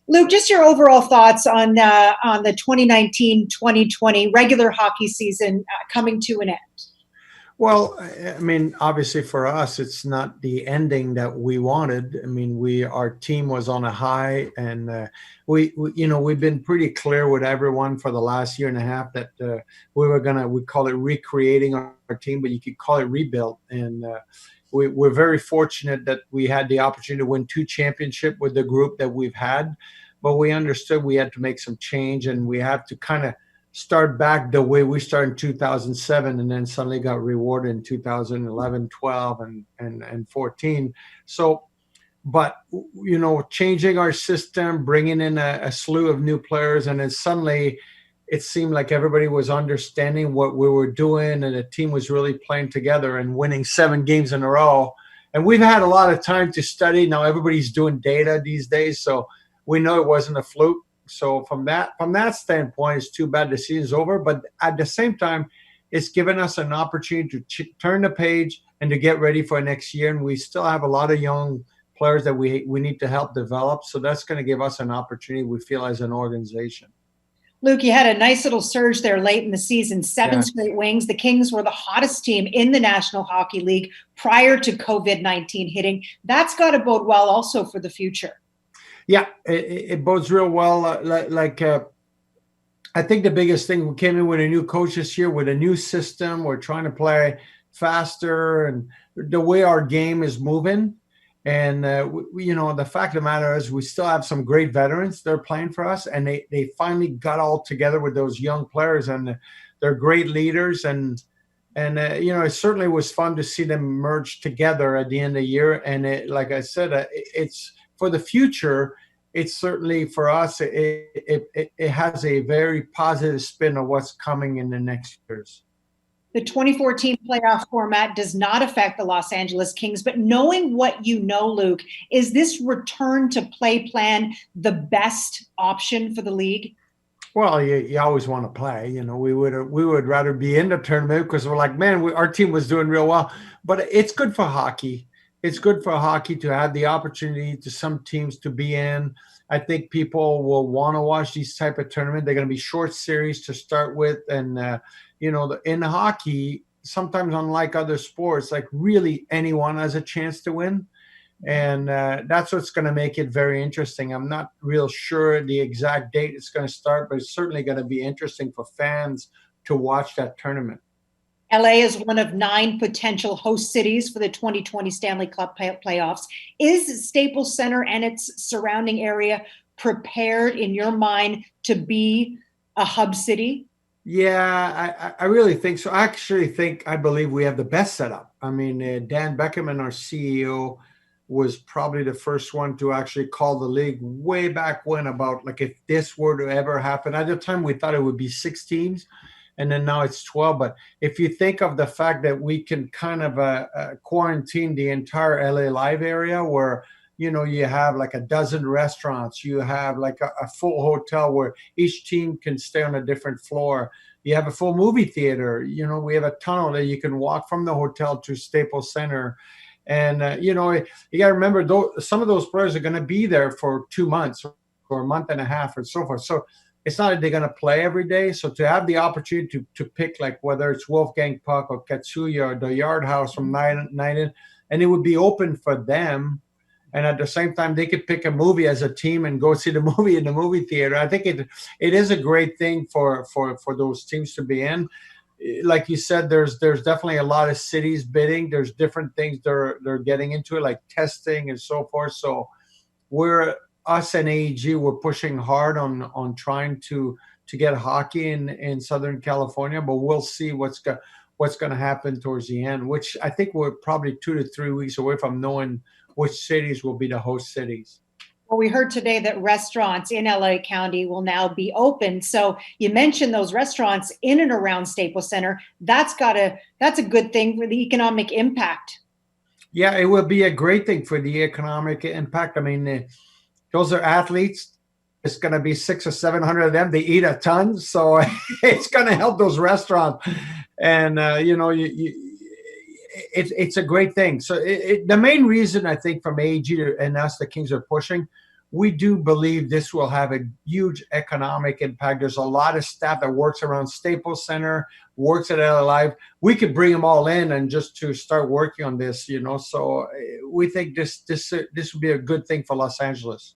Luke, just your overall thoughts on the 2019-2020 regular hockey season coming to an end. Well, I mean, obviously for us, it's not the ending that we wanted. I mean, our team was on a high, and we've been pretty clear with everyone for the last year and a half that we call it recreating our team, but you could call it rebuild. And we're very fortunate that we had the opportunity to win two championships with the group that we've had, but we understood we had to make some change, and we have to kind of start back the way we started in 2007 and then suddenly got rewarded in 2011, 12, and 14. So, but, changing our system, bringing in a slew of new players, and then suddenly it seemed like everybody was understanding what we were doing, and the team was really playing together and winning 7 games in a row. And we've had a lot of time to study. Now everybody's doing data these days, so we know it wasn't a fluke. So from that standpoint, it's too bad the season's over. But at the same time, it's given us an opportunity to turn the page and to get ready for next year. And we still have a lot of young players that we need to help develop. So that's going to give us an opportunity, we feel, as an organization. Luke, you had a nice little surge there late in the season, seven Yeah. straight wins. The Kings were the hottest team in the National Hockey League prior to COVID-19 hitting. That's got to bode well also for the future. Yeah, it bodes real well. I think the biggest thing, we came in with a new coach this year with a new system. We're trying to play faster, and the way our game is moving. And, the fact of the matter is we still have some great veterans. They're playing for us, and they finally got all together with those young players, and they're great leaders. And it certainly was fun to see them merge together at the end of the year. And like I said, it's for the future. It's certainly for us, it has a very positive spin of what's coming in the next years. The 2014 playoff format does not affect the Los Angeles Kings, but knowing what you know, Luke, is this return to play plan the best option for the league? Well, you always want to play. We would rather be in the tournament because we're like, man, our team was doing real well. But it's good for hockey. It's good for hockey to have the opportunity to some teams to be in. I think people will want to watch these type of tournaments. They're going to be short series to start with, and in hockey, sometimes unlike other sports, like really anyone has a chance to win. And that's what's going to make it very interesting. I'm not real sure the exact date it's going to start, but it's certainly going to be interesting for fans to watch that tournament. LA is one of 9 potential host cities for the 2020 Stanley Cup Playoffs. Is Staples Center and its surrounding area prepared in your mind to be a hub city? Yeah, I really think so. I believe we have the best setup. I mean, Dan Beckerman, our CEO, was probably the first one to actually call the league way back when about like if this were to ever happen. At the time, we thought it would be 6 teams, and then now it's 12. But if you think of the fact that we can kind of quarantine the entire LA Live area where, you have like a dozen restaurants, you have like a full hotel where each team can stay on a different floor. You have a full movie theater. We have a tunnel that you can walk from the hotel to Staples Center. And, you got to remember, some of those players are going to be there for 2 months or a month and a half and so forth. So it's not that they're going to play every day. So to have the opportunity to pick, like whether it's Wolfgang Puck or Katsuya or the Yard House from night in, and it would be open for them. And at the same time, they could pick a movie as a team and go see the movie in the movie theater. I think it is a great thing for those teams to be in. Like you said, there's definitely a lot of cities bidding. There's different things they're getting into it, like testing and so forth. So us and AEG, we're pushing hard on trying to get hockey in Southern California, but we'll see what's going to happen towards the end, which I think we're probably 2 to 3 weeks away from knowing which cities will be the host cities. Well, we heard today that restaurants in LA County will now be open. So you mentioned those restaurants in and around Staples Center. That's a good thing for the economic impact. Yeah, it will be a great thing for the economic impact. I mean, those are athletes. It's going to be 600 or 700 of them. They eat a ton, so it's going to help those restaurants. And it's a great thing. So the main reason I think from AEG and us, the Kings, are pushing, we do believe this will have a huge economic impact. There's a lot of staff that works around Staples Center, works at LA Live. We could bring them all in and just to start working on this, you know. So we think this would be a good thing for Los Angeles.